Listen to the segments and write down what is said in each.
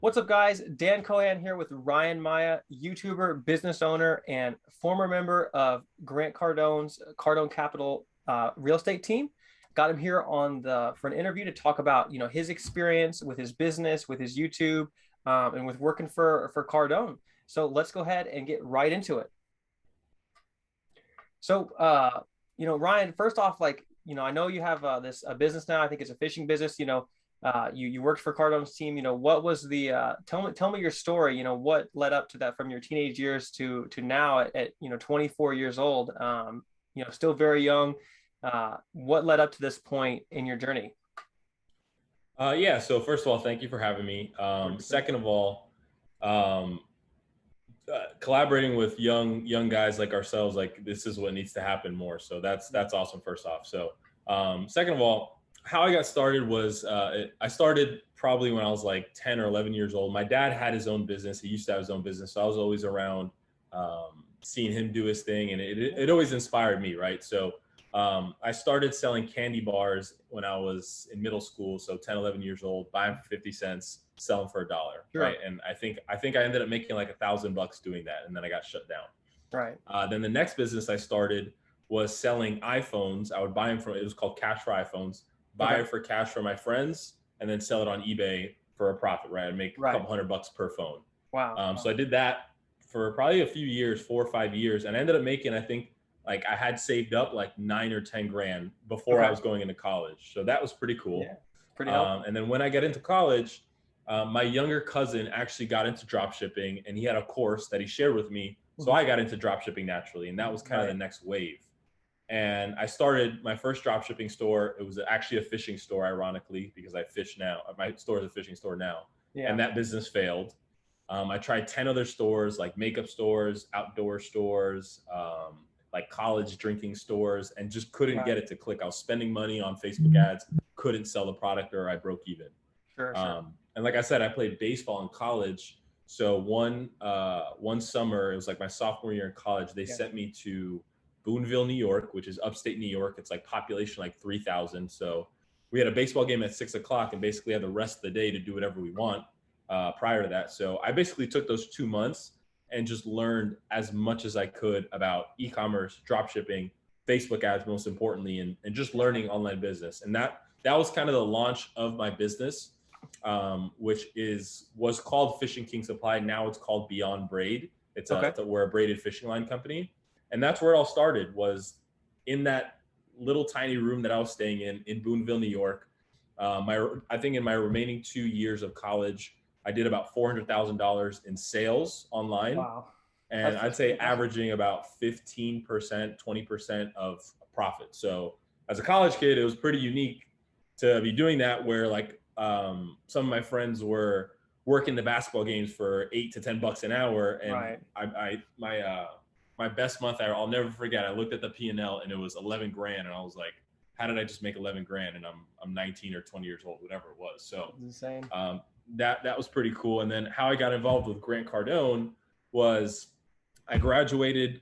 What's up, guys? Dan Cohan here with Ryan Maya, YouTuber, business owner, and former member of Grant Cardone's Cardone Capital real estate team. Got him here on the for an interview to talk about his experience with his business, with his YouTube, and with working for Cardone. So let's go ahead and get right into it. So Ryan, first off, I know you have this a business now. I think it's a fishing business. You worked for Cardone's team. What was the tell me your story. What led up to that from your teenage years to now at 24 years old. Still very young. What led up to this point in your journey? Yeah, so first of all, thank you for having me. Second of all, um, collaborating with young guys like ourselves, like this is what needs to happen more. So that's awesome. First off, so second of all, how I got started was I started probably when I was like 10 or 11 years old. My dad had his own business. He used to have his own business, so I was always around seeing him do his thing, and it always inspired me, right? So I started selling candy bars when I was in middle school, so 10, 11 years old, buying for 50 cents, selling for $1, Sure. right? And I think I ended up making like $1,000 doing that, and then I got shut down. Right. Then the next business I started was selling iPhones. I would buy them from, it was called Cash for iPhones, buy Okay. it for cash for my friends, and then sell it on eBay for a profit, right? I'd make a Right. couple $100 per phone. Wow. So I did that for probably a few years, 4 or 5 years, and I ended up making, I think, like I had saved up like 9 or 10 grand before I Okay. was going into college. So that was pretty Yeah. cool. Pretty helpful. And then when I got into college, my younger cousin actually got into drop shipping, and he had a course that he shared with me. So Mhm. I got into drop shipping naturally, and that was kind of the Right. next wave. And I started my first drop shipping store. It was actually a fishing store, ironically, because I fish now. My store is a fishing store now, and Yeah. that business failed. I tried 10 other stores, like makeup stores, outdoor stores, like college drinking stores, and just couldn't get Right. it to click. I was spending money on Facebook ads, couldn't sell the product, or I broke even. Sure. Sure. And like I said, I played baseball in college. So one summer, it was like my sophomore year in college, they Yeah. sent me to Boonville, New York, which is upstate New York. It's like population like 3,000. So we had a baseball game at 6 o'clock and basically had the rest of the day to do whatever we want prior to that. So I basically took those 2 months and just learned as much as I could about e-commerce, drop shipping, Facebook ads, most importantly, and just learning online business. And that was kind of the launch of my business, which was called Fishing King Supply. Now it's called Beyond Braid. Okay. We're a braided fishing line company, and that's where it all started. Was in that little tiny room that I was staying in Boonville, New York. I think in my remaining 2 years of college, I did about $400,000 in sales online, Wow. and That's I'd say pretty impressive. averaging about 15%, 20% of profit. So as a college kid, it was pretty unique to be doing that, where like some of my friends were working the basketball games for $8 to $10 an hour, and Right. my best month, I'll never forget. I looked at the P&L and it was 11 grand, and I was like, how did I just make 11 grand? And I'm 19 or 20 years old, whatever it was. So It's insane. that was pretty cool. And then how I got involved with Grant Cardone was I graduated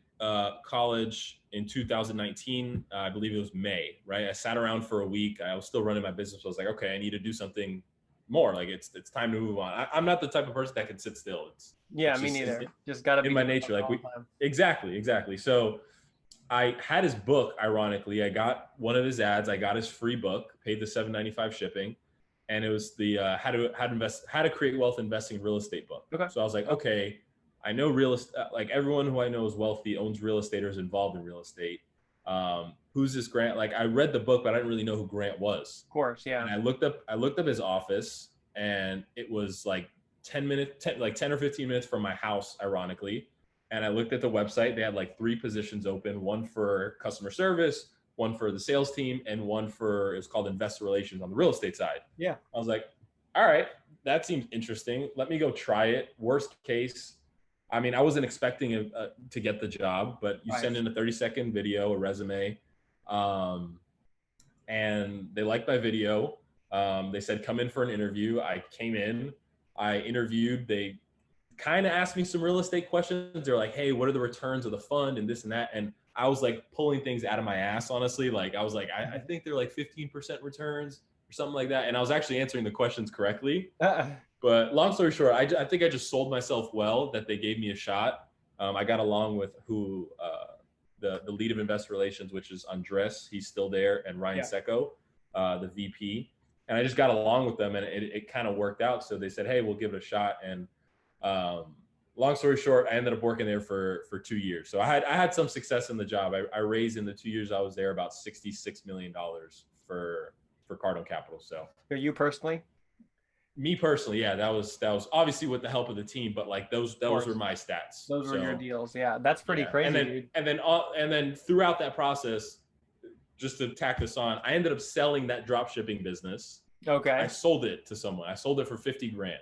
college in 2019. I believe it was May, right? I sat around for a week. I was still running my business. I was like, okay, I need to do something more. Like it's time to move on. I'm not the type of person that can sit still. Yeah, It's me just neither. Just got to in be my doing nature. something Like all we the time. exactly. So I had his book. Ironically, I got one of his ads. I got his free book, paid the $7.95 shipping, and it was the how to create wealth investing in real estate book. Okay. So I was like, okay, I know real estate. Like everyone who I know is wealthy, owns real estate, or is involved in real estate. Who's this Grant? Like I read the book, but I didn't really know who Grant was. Of course. And Yeah. I looked up his office, and it was like 10 or 15 minutes from my house, ironically. And I looked at the website. They had like three positions open: one for customer service, one for the sales team, and one for it's called investor relations on the real estate side. Yeah. I was like, all right, that seems interesting. Let me go try it. Worst case, I mean, I wasn't expecting to get the job, but you Right. send in a 30-second video, a resume, um, and they liked my video. They said, come in for an interview. I came in, I interviewed. They kind of asked me some real estate questions. They're like, hey, what are the returns of the fund and this and that? And I was like pulling things out of my ass, honestly. Like I was like, I think they're like 15% returns or something like that. And I was actually answering the questions correctly. But long story short, I think I just sold myself well that they gave me a shot. I got along with the lead of investor relations, which is Andres. He's still there, and Ryan Yeah. Secco, the VP. And I just got along with them, and it kind of worked out. So they said, "Hey, we'll give it a shot." And long story short, I ended up working there for 2 years. So I had some success in the job. I raised in the 2 years I was there about $66 million for Cardone Capital. So For you personally? me personally, yeah, that was obviously with the help of the team, but like Of those were course. my stats. Those were your So deals. Yeah. That's pretty yeah, crazy, dude. and then throughout that process, just to tack this on, I ended up selling that drop shipping business. I Okay. sold it to someone. I sold it for 50 grand.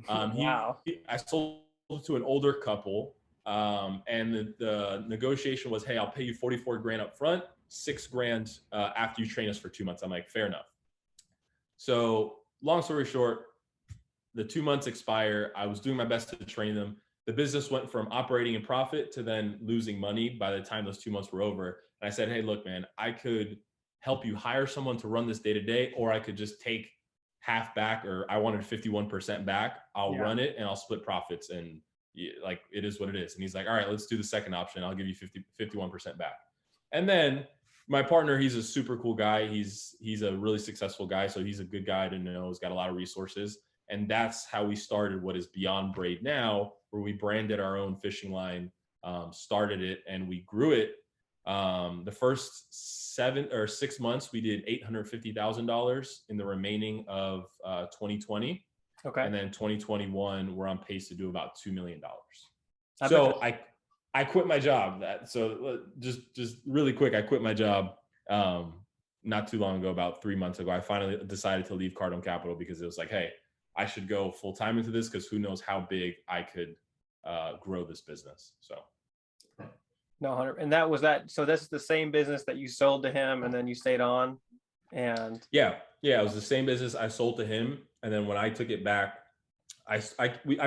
Wow. I sold it to an older couple, and the negotiation was, hey, I'll pay you 44 grand up front, 6 grand after you train us for 2 months. I'm like, fair enough. So long story short, the 2 months expire. I was doing my best to train them. The business went from operating in profit to then losing money by the time those 2 months were over. And I said, hey, look, man, I could help you hire someone to run this day to day, or I could just take half back, or I wanted 51% back. I'll Yeah. run it and I'll split profits. And like, it is what it is. And he's like, all right, let's do the second option. I'll give you 51% back. And then my partner, he's a super cool guy. He's a really successful guy. So he's a good guy to know. He's got a lot of resources. And that's how we started what is Beyond Braid now, where we branded our own fishing line, started it, and we grew it. The first 7 or 6 months, we did $850,000 in the remaining of 2020. Okay. And then 2021, we're on pace to do about $2 million. I bet So I quit my job. So just really quick, I quit my job not too long ago, about 3 months ago. I finally decided to leave Cardone Capital because it was like, hey, I should go full time into this, because who knows how big I could grow this business. So no, 100. And that was that. So this is the same business that you sold to him, and then you stayed on. And yeah, it was the same business I sold to him, and then when I took it back, I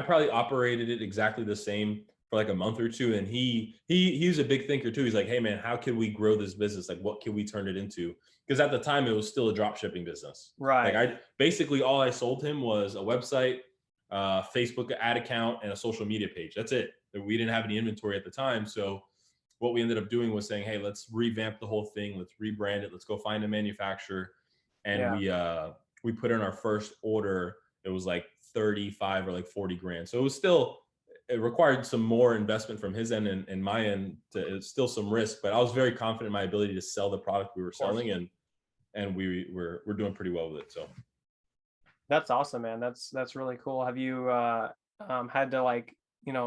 probably operated it exactly the same for like a month or two. And he's a big thinker too. He's like, hey man, how can we grow this business? Like, what can we turn it into? Because at the time it was still a drop shipping business. Like, right. I basically, all I sold him was a website, Facebook ad account, and a social media page. That's it. We didn't have any inventory at the time. So what we ended up doing was saying, hey, let's revamp the whole thing. Let's rebrand it. Let's go find a manufacturer. And Yeah. we put in our first order. It was like 35 or like 40 grand. So it was still, it required some more investment from his end and my end. It's still some risk, but I was very confident in my ability to sell the product we were selling, and we're doing pretty well with it. So That's awesome, man. That's really cool. Have you had to, like,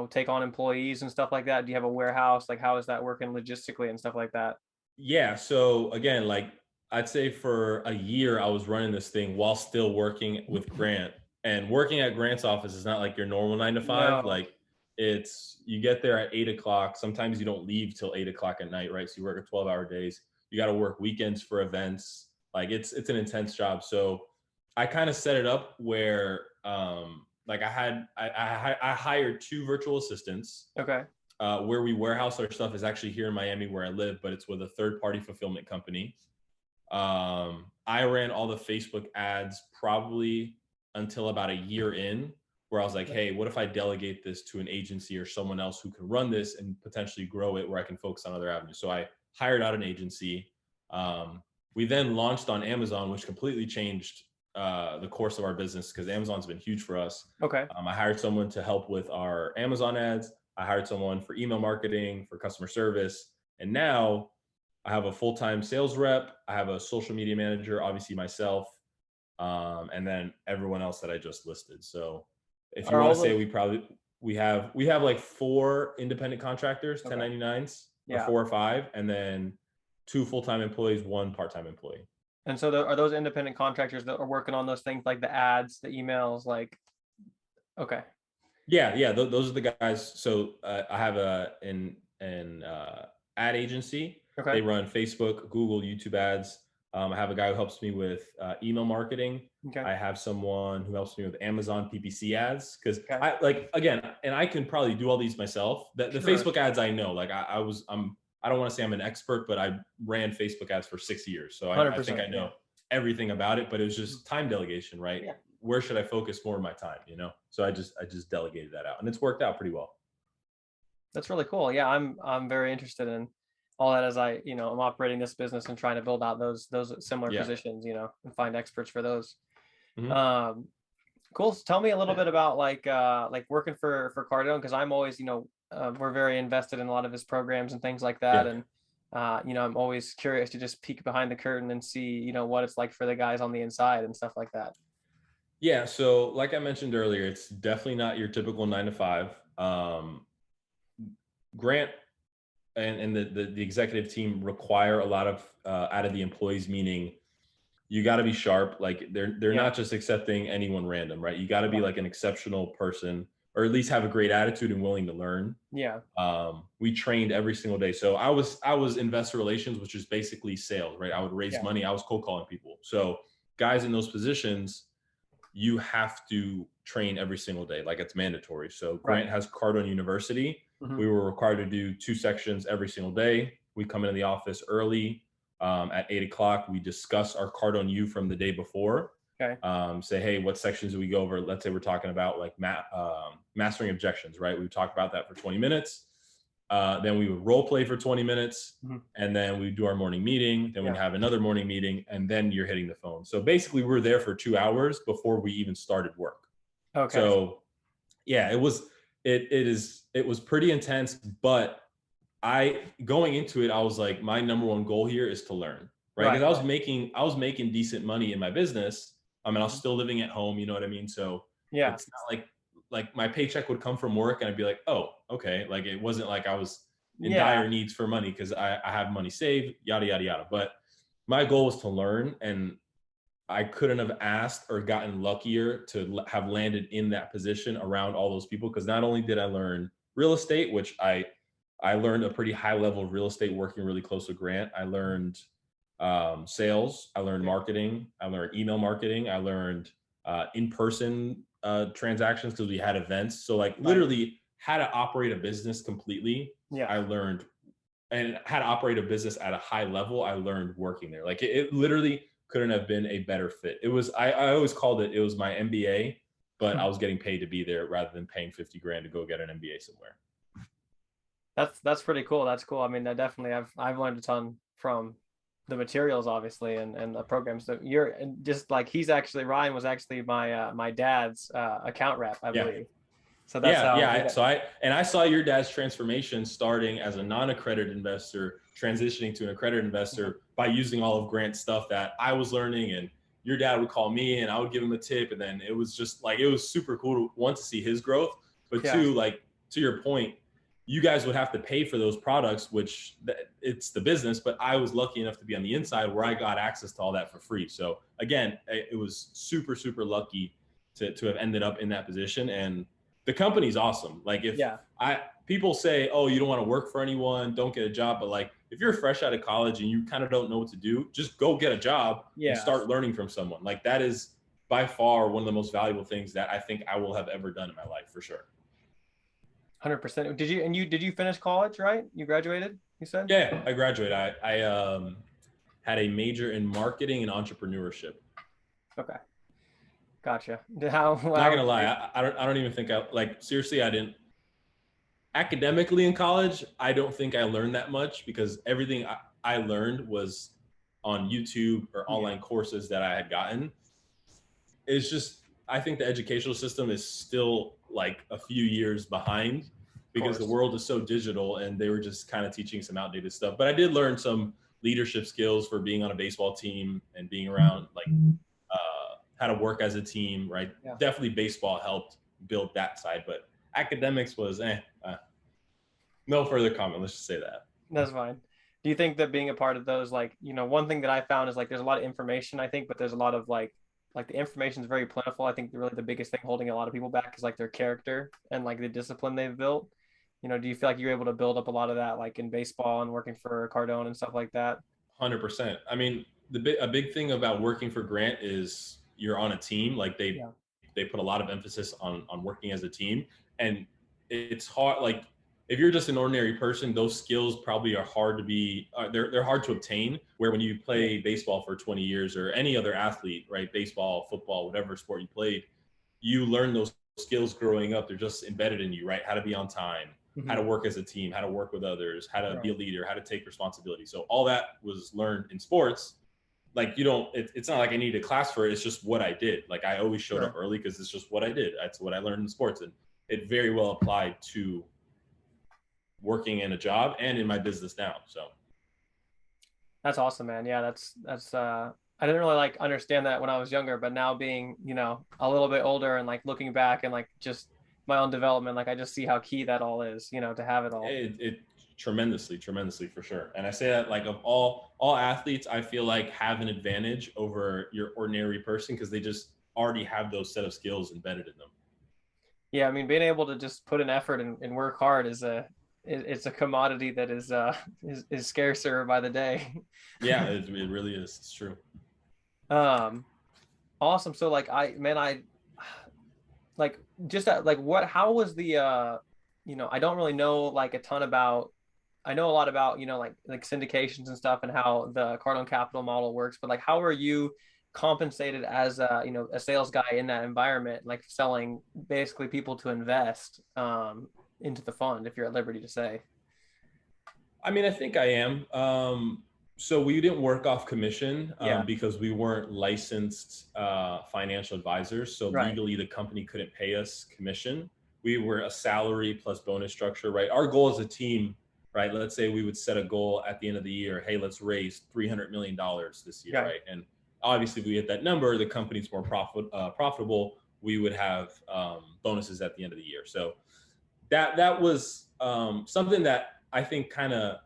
take on employees and stuff like that? Do you have a warehouse? Like, how is that working logistically and stuff like that? yeah. So again, like, I'd say for a year I was running this thing while still working with Grant. And working at Grant's office is not like your normal 9 to 5. No. Like, you get there at 8 o'clock. Sometimes you don't leave till 8 o'clock at night, right? So you work a 12-hour days. You got to work weekends for events. Like, it's an intense job. So I kind of set it up where like I hired 2 virtual assistants. Okay. Where we warehouse our stuff is actually here in Miami where I live, but it's with a third-party fulfillment company. I ran all the Facebook ads probably until about a year in, where I was like, hey, what if I delegate this to an agency or someone else who can run this and potentially grow it, where I can focus on other avenues? So I hired out an agency. We then launched on Amazon, which completely changed the course of our business, because Amazon's been huge for us. Okay. I hired someone to help with our Amazon ads. I hired someone for email marketing, for customer service. And now I have a full-time sales rep. I have a social media manager, obviously myself, and then everyone else that I just listed. So if you Are want all to say, those we have like 4 independent contractors, okay? 1099s, or Yeah. 4 or 5, and then 2 full-time employees, 1 part-time employee. And so are those independent contractors that are working on those things, like the ads, the emails, like, okay. Yeah. Those are the guys. So I have an ad agency. Okay. They run Facebook, Google, YouTube ads. I have a guy who helps me with email marketing. Okay. I have someone who helps me with Amazon PPC ads, because Okay. I, like, again, and I can probably do all these myself. The Sure. Facebook ads, I know, like I don't want to say I'm an expert, but I ran Facebook ads for 6 years. So I think 100%. I know everything about it, but it was just time delegation, right? Yeah. where should I focus more of my time, you know? So I just delegated that out, and it's worked out pretty well. That's really cool. Yeah, I'm very interested in all that as I, I'm operating this business and trying to build out those similar Yeah. positions, and find experts for those. Hmm. Um, cool. So tell me a little bit about like working for Cardone, because I'm always, we're very invested in a lot of his programs and things like that. Yeah. And I'm always curious to just peek behind the curtain and see, what it's like for the guys on the inside and stuff like that. Yeah. So like I mentioned earlier, it's definitely not your typical 9 to 5. Grant and the executive team require a lot of out of the employees, meaning you got to be sharp. Like they're Yeah. not just accepting anyone random, right? You got to be Yeah. like an exceptional person, or at least have a great attitude and willing to learn. Yeah. We trained every single day. So I was investor relations, which is basically sales, right? I would raise Yeah. money. I was cold calling people. So guys in those positions, you have to train every single day, like it's mandatory. So Right. Grant has Cardone University. Hmm. We were required to do 2 sections every single day. We come into the office early. At 8 o'clock, we discuss our Cardone U from the day before. Okay. Say, hey, what sections do we go over? Let's say we're talking about like mastering objections, right? We would talk about that for 20 minutes. Then we would role play for 20 minutes. Hmm. And then we do our morning meeting. Then we'd Yeah. have another morning meeting. And then you're hitting the phone. So basically, we're there for 2 hours before we even started work. Okay. So yeah, it was pretty intense, but going into it, I was like, my number one goal here is to learn, right? Because Right. I was making decent money in my business. I mean, I was Mhm. still living at home, you know what I mean? So Yeah. it's not like my paycheck would come from work and I'd be like, oh, okay. Like it wasn't like I was in Yeah. dire needs for money because I have money saved, yada yada yada. But my goal was to learn, and I couldn't have asked or gotten luckier to have landed in that position around all those people. Because not only did I learn real estate, which I learned a pretty high level of real estate working really close with Grant. I learned sales. I learned Yeah. marketing. I learned email marketing. I learned in-person transactions because we had events. So like Right. literally how to operate a business completely. Yeah. I learned, and how to operate a business at a high level. I learned working there. Like it literally couldn't have been a better fit. I always called it was my MBA, but I was getting paid to be there rather than paying 50 grand to go get an MBA somewhere. That's pretty cool. That's cool. I mean, I definitely I've learned a ton from the materials, obviously, and the programs that you're, and just like Ryan was actually my dad's account rep, I Yeah. believe. So that's Yeah, how yeah. I saw your dad's transformation starting as a non-accredited investor, transitioning to an accredited investor by using all of Grant's stuff that I was learning, and your dad would call me and I would give him a tip, and then it was just like it was super cool to one, to see his growth, but yeah. two, like to your point, you guys would have to pay for those products, which it's the business, but I was lucky enough to be on the inside where I got access to all that for free. So again, it was super super lucky to have ended up in that position. And the company's awesome. Like if Yeah. I people say, oh, you don't want to work for anyone, don't get a job. But like if you're fresh out of college and you kind of don't know what to do, just go get a job and Yeah. start learning from someone. Like that is by far one of the most valuable things that I think I will have ever done in my life, for sure. 100%. Did you finish college, right? You graduated, you said? Yeah, I graduated. I had a major in marketing and entrepreneurship. Okay. Gotcha. How Not how gonna lie, I don't even think I like seriously. I didn't academically in college. I don't think I learned that much because everything I learned was on YouTube or yeah, online courses that I had gotten. It's just I think the educational system is still like a few years behind of because the course. world is so digital, and they were just kind of teaching some outdated stuff. But I did learn some leadership skills for being on a baseball team and being around like how to work as a team, right? Yeah. Definitely baseball helped build that side, but academics was no further comment. Let's just say that. That's fine. Do you think that being a part of those, like, one thing that I found is like there's a lot of information, I think, but there's a lot of like the information is very plentiful. I think really the biggest thing holding a lot of people back is like their character and like the discipline they've built. Do you feel like you're able to build up a lot of that like in baseball and working for Cardone and stuff like that? 100%. I mean, a big thing about working for Grant is you're on a team. Like they Yeah. they put a lot of emphasis on working as a team, and it's hard. Like if you're just an ordinary person, those skills probably are hard to be, they're hard to obtain. Where when you play baseball for 20 years or any other athlete, right? Baseball, football, whatever sport you played, you learn those skills growing up. They're just embedded in you, right? How to be on time, how to work as a team, how to work with others, how to be a leader, how to take responsibility. So all that was learned in sports. Like you don't, it's not like I needed a class for it. It's just what I did. Like I always showed up early because it's just what I did. That's what I learned in sports. And it very well applied to working in a job and in my business now. So That's awesome, man. Yeah, I didn't really like understand that when I was younger, but now being, a little bit older and like looking back and like just my own development, like I just see how key that all is, to have it all. it tremendously for sure. And I say that like of all athletes, I feel like have an advantage over your ordinary person because they just already have those set of skills embedded in them. Yeah, I mean, being able to just put an effort and work hard it's a commodity that is scarcer by the day. Yeah, it really is. It's true. Um, awesome. So like I like just like how was the I don't really know like a ton about. I know a lot about like syndications and stuff and how the Cardone Capital model works, but like how are you compensated as a sales guy in that environment, like selling basically people to invest into the fund, if you're at liberty to say? I mean, I think I am. So we didn't work off commission Yeah. because we weren't licensed financial advisors. So Right. legally, the company couldn't pay us commission. We were a salary plus bonus structure, right? Our goal as a team, right? Let's say we would set a goal at the end of the year. Hey, let's raise $300 million this year, right? And obviously, if we hit that number, the company's more profitable. We would have bonuses at the end of the year. So that was something that I think kind of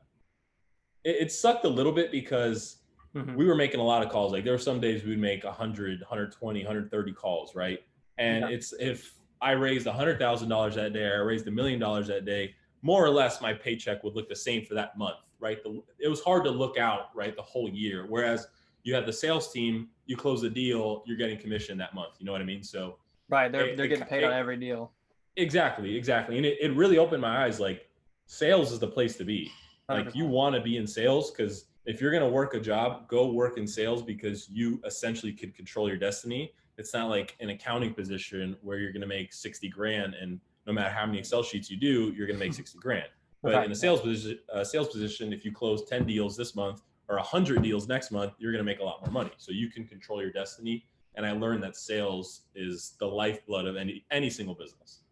it sucked a little bit because we were making a lot of calls. Like there were some days we'd make 100, 120, 130 calls, right? And it's if I raised $100,000 that day, or I raised $1 million that day, more or less my paycheck would look the same for that month, right? It was hard to look out, right, the whole year. Whereas you have the sales team, you close the deal, you're getting commission that month. You know what I mean? So right, they're getting paid on every deal. Exactly. And it really opened my eyes. Like sales is the place to be. 100%. Like you want to be in sales because if you're going to work a job, go work in sales because you essentially can control your destiny. It's not like an accounting position where you're going to make 60 grand and no matter how many Excel sheets you do, you're going to make 60 grand. But in a sales position, if you close 10 deals this month or 100 deals next month, you're going to make a lot more money. So you can control your destiny. And I learned that sales is the lifeblood of any single business.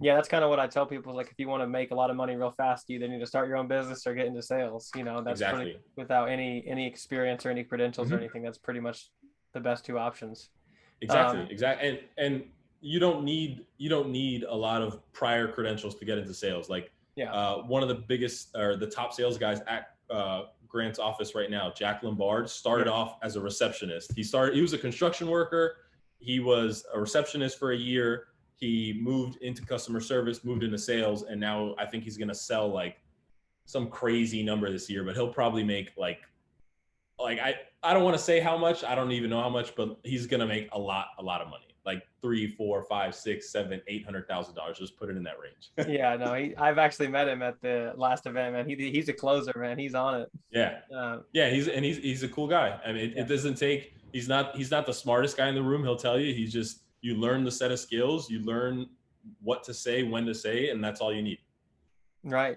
Yeah, that's kind of what I tell people. Like, if you want to make a lot of money real fast, you either need to start your own business or get into sales. That's exactly without any experience or any credentials or anything. That's pretty much the best two options. Exactly. And you don't need a lot of prior credentials to get into sales. Like one of the biggest or the top sales guys at Grant's office right now, Jack Lombard, started off as a receptionist. He was a construction worker. He was a receptionist for a year. He moved into customer service, moved into sales, and now I think he's going to sell like some crazy number this year, but he'll probably make like I don't want to say how much. I don't even know how much, but he's going to make a lot of money, like $3, $4, $5, $6, $7, $800,000. Just put it in that range. Yeah, no, I've actually met him at the last event, man. He's a closer, man. He's on it. Yeah. He's a cool guy. I mean, it doesn't take. He's not the smartest guy in the room. He'll tell you. He's just. You learn the set of skills, you learn what to say, when to say, and that's all you need. Right.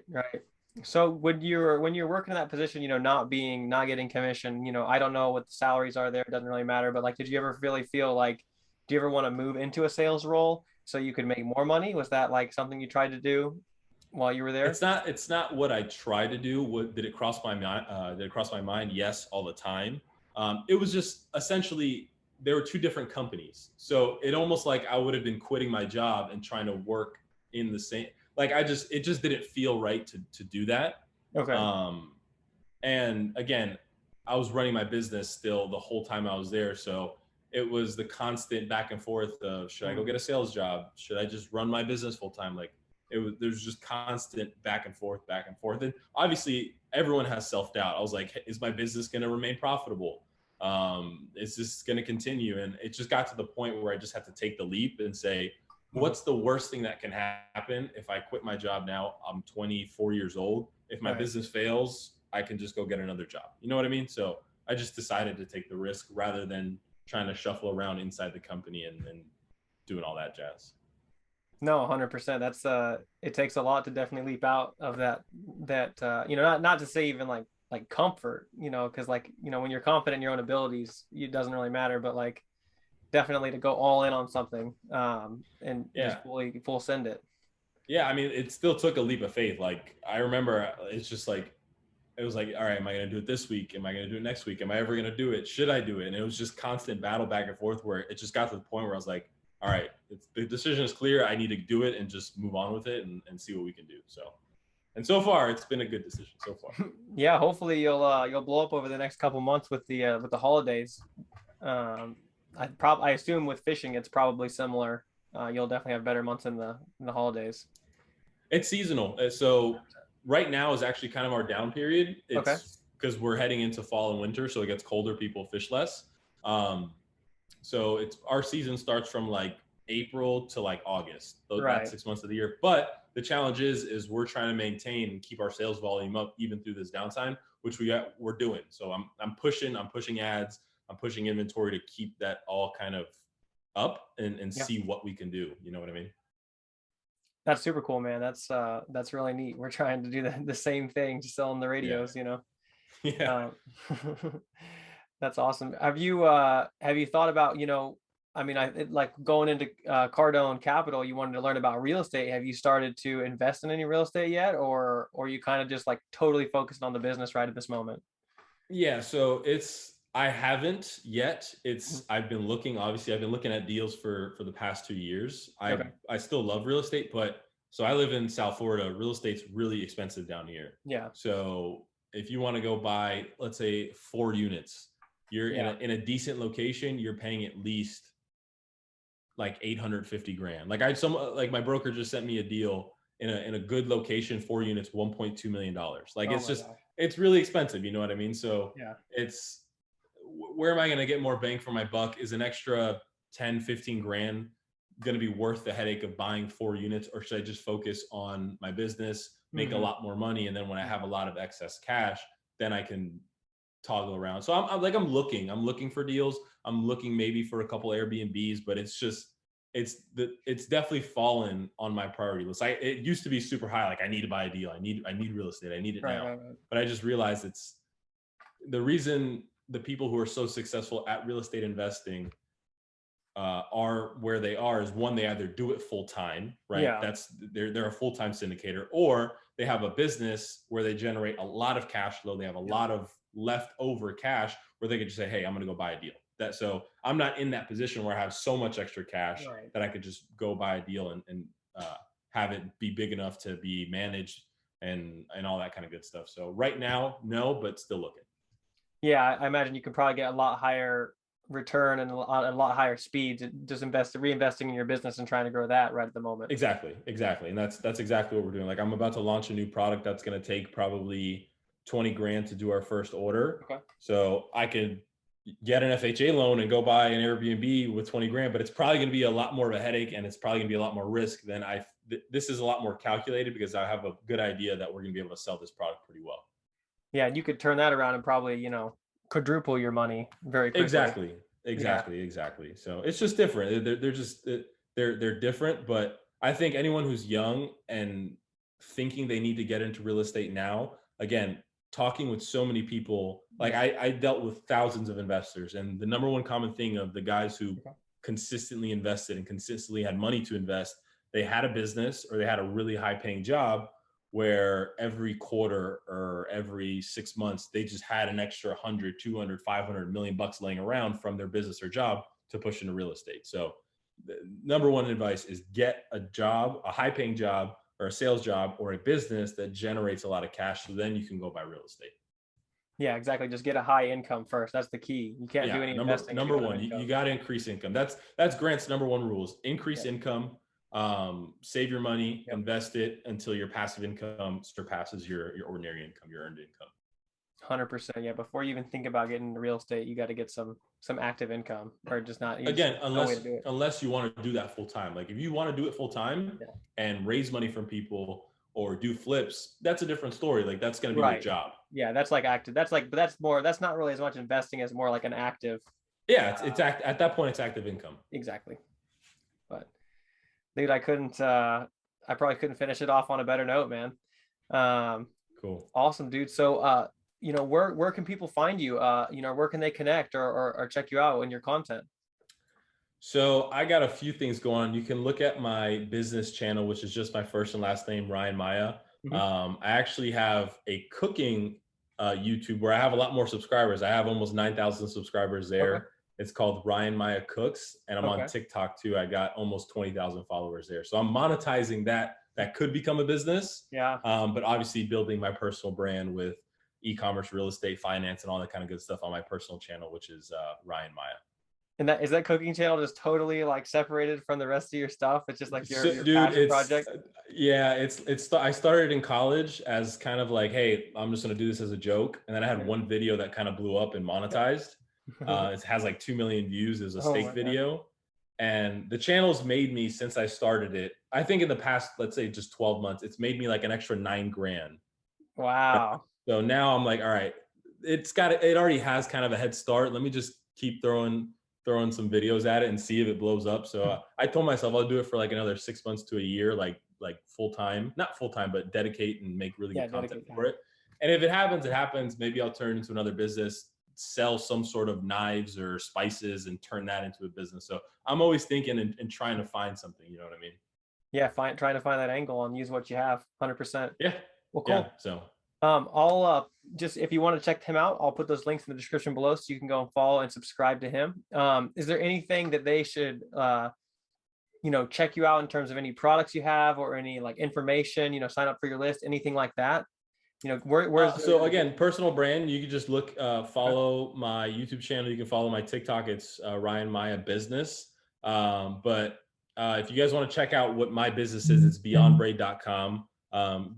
So when you're working in that position, not getting commission, I don't know what the salaries are there. It doesn't really matter. But like, did you ever really feel like, do you ever want to move into a sales role so you could make more money? Was that like something you tried to do while you were there? It's not what I tried to do. Did it cross my mind? Did it cross my mind? Yes, all the time. It was just essentially, there were two different companies. So it almost like I would have been quitting my job and trying to work in the same, like it just didn't feel right to do that. Okay. And again, I was running my business still the whole time I was there. So it was the constant back and forth of, should I go get a sales job? Should I just run my business full time? Like there's just constant back and forth. And obviously everyone has self-doubt. I was like, hey, is my business going to remain profitable? Is this going to continue? And it just got to the point where I just had to take the leap and say, Mhm. what's the worst thing that can happen if I quit my job now? I'm 24 years old. If my Right. business fails, I can just go get another job. You know what I mean? So I just decided to take the risk rather than trying to shuffle around inside the company and doing all that jazz. No, 100%. That's it takes a lot to definitely leap out of you know, not to say even like comfort, you know, because like, you know, when you're confident in your own abilities, it doesn't really matter, but like definitely to go all in on something and Yeah. just full send it. Yeah. I mean, it still took a leap of faith. Like, I remember it's just like, it was like, all right, am I going to do it this week? Am I going to do it next week? Am I ever going to do it? Should I do it? And it was just constant battle back and forth where it just got to the point where I was like, all right, the decision is clear. I need to do it and just move on with it and see what we can do. So, and so far, it's been a good decision so far. Yeah, hopefully you'll blow up over the next couple months with the holidays. Um, I assume with fishing it's probably similar. You'll definitely have better months in the holidays. It's seasonal. So right now is actually kind of our down period. Okay. It's because we're heading into fall and winter, so it gets colder. People fish less. Um, so it's our season starts from like April to like August. That Right. 6 months of the year. But the challenge is we're trying to maintain and keep our sales volume up even through this downtime, which we're doing. So I'm pushing ads, I'm pushing inventory to keep that all kind of up and Yeah. see what we can do. You know what I mean? That's super cool, man. That's really neat. We're trying to do the same thing, just selling the Yeah. radios, you know. Yeah. Um, that's awesome. Have you thought about, you know, I mean, like going into Cardone Capital, you wanted to learn about real estate. Have you started to invest in any real estate yet, or you kind of just like totally focused on the business right at this moment? Yeah, so I haven't yet. Mhm. I've been looking, obviously I've been looking at deals for the past 2 years. Okay. I still love real estate, but so I live in South Florida. Real estate's really expensive down here. Yeah. So if you want to go buy, let's say 4 units, you're Yeah. in a decent location, you're paying at least like 850 grand. Like my broker just sent me a deal in a good location, 4 units, $1.2 million. Like Oh my gosh. it's really expensive. You know what I mean? So Yeah. it's where am I going to get more bang for my buck? Is an extra 10, 15 grand going to be worth the headache of buying 4 units, or should I just focus on my business, make a Hmm. lot more money, and then when I Yeah. have a lot of excess cash, then I can toggle around. So I'm looking for deals. I'm looking maybe for a couple Airbnbs, but it's definitely fallen on my priority list. It used to be super high. Like I need to buy a deal. I need real estate. I need it Right. now. Right. Right. But I just realized it's the reason the people who are so successful at real estate investing are where they are is one, they either do it full time, right? Yeah. They're a full time syndicator, or they have a business where they generate a lot of cash flow. They have a Yep. lot of leftover cash where they could just say, "Hey, I'm going to go buy a deal." So I'm not in that position where I have so much extra cash Right. that I could just go buy a deal and have it be big enough to be managed and all that kind of good stuff. So right now, no, but still looking. Yeah, I imagine you could probably get a lot higher return and a lot higher speed to just reinvesting in your business and trying to grow that right at the moment. Exactly. And that's exactly what we're doing. Like I'm about to launch a new product that's going to take probably 20 grand to do our first order. Okay. So I could get an FHA loan and go buy an Airbnb with 20 grand, but it's probably going to be a lot more of a headache and it's probably going to be a lot more risk than this is a lot more calculated because I have a good idea that we're going to be able to sell this product pretty well. Yeah, and you could turn that around and probably, you know, quadruple your money very quickly. Exactly. Yeah. Exactly. So it's just different. They're just they're different. But I think anyone who's young and thinking they need to get into real estate now, again, talking with so many people, like Yeah. I dealt with thousands of investors, and the number one common thing of the guys who Okay. consistently invested and consistently had money to invest, they had a business or they had a really high paying job where every quarter or every 6 months they just had an extra 100 200 500 million bucks laying around from their business or job to push into real estate. So the number one advice is get a job, a high paying job or a sales job or a business that generates a lot of cash, so then you can go buy real estate. Yeah, exactly. Just get a high income first. That's the key. You can't do Yeah, any number investing if you number don't have one, you income. got to increase income. That's Grant's number one rules: increase Yep. income, save your money, Yep. invest it until your passive income surpasses your ordinary income, your earned income. 100%. Yeah. Before you even think about getting into real estate, you got to get some active income, or just not. You just Again, no way to do it. unless you want to do that full time. Like if you want to do it full time Yeah. and raise money from people or do flips, that's a different story. Like that's going to be your Right. job. Yeah. That's like active. That's like, but that's more. That's not really as much investing as more like an active. Yeah, at that point it's active income. Exactly. But dude, I probably couldn't finish it off on a better note, man. Um, Cool. awesome, dude. So, where can people find you? Where can they connect or check you out in your content? So I got a few things going on. You can look at my business channel, which is just my first and last name, Ryan Maya. Mhm. I actually have a cooking YouTube where I have a lot more subscribers. I have almost 9,000 subscribers Okay. there. It's called Ryan Maya Cooks, and I'm on Okay. TikTok too. I got almost 20,000 followers there. So I'm monetizing that. That could become a business, Yeah. but obviously building my personal brand with e-commerce, real estate, finance, and all that kind of good stuff on my personal channel, which is Ryan Maya. And that is that cooking channel just totally like separated from the rest of your stuff? It's just like So, your dude, passion it's project. yeah, it's. I started in college as kind of like, hey, I'm just gonna do this as a joke, and then I had Okay. one video that kind of blew up and monetized. It has like 2 million views. It was a Oh steak my God. video, and the channel's made me since I started it. I think in the past, let's say just 12 months, it's made me like an extra 9 grand. Wow. So now I'm like, all right, it already has kind of a head start. Let me just keep throwing some videos at it and see if it blows up. So I told myself I'll do it for like another 6 months to a year, like full time, not full time, but dedicate and make really Yeah, good content dedicate for time. it. And if it happens, it happens. Maybe I'll turn into another business, sell some sort of knives or spices and turn that into a business. So I'm always thinking and trying to find something, you know what I mean? Yeah, trying to find that angle and use what you have. 100%. Yeah. Well, Yeah. cool. So I'll just if you want to check him out, I'll put those links in the description below so you can go and follow and subscribe to him. Is there anything that they should check you out in terms of any products you have or any like information, sign up for your list, anything like that? Where's so the again, personal brand. You can just follow my YouTube channel. You can follow my TikTok. It's Ryan Maya Business. But if you guys want to check out what my business is, it's beyondbraid.com.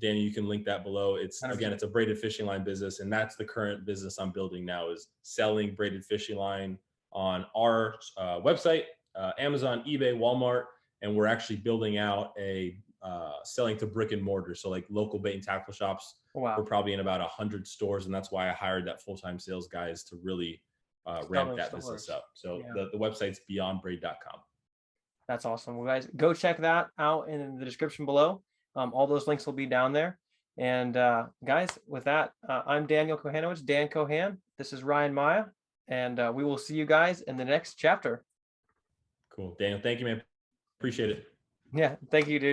Danny, you can link that below. It's a braided fishing line business, and that's the current business I'm building now is selling braided fishing line on our website, Amazon, eBay, Walmart, and we're actually building out a selling to brick and mortar, so like local bait and tackle shops. We're Wow. probably in about 100 stores, and that's why I hired that full-time sales guys to really Sell ramp those that business stores. up. So Yeah, the website's beyondbraid.com. that's awesome. Well, guys, go check that out in the description below. All those links will be down there. And guys, with that, I'm Daniel Kohanowicz, Dan Kohan. This is Ryan Maya, and we will see you guys in the next chapter. Cool. Daniel, thank you, man. Appreciate it. Yeah, thank you, dude.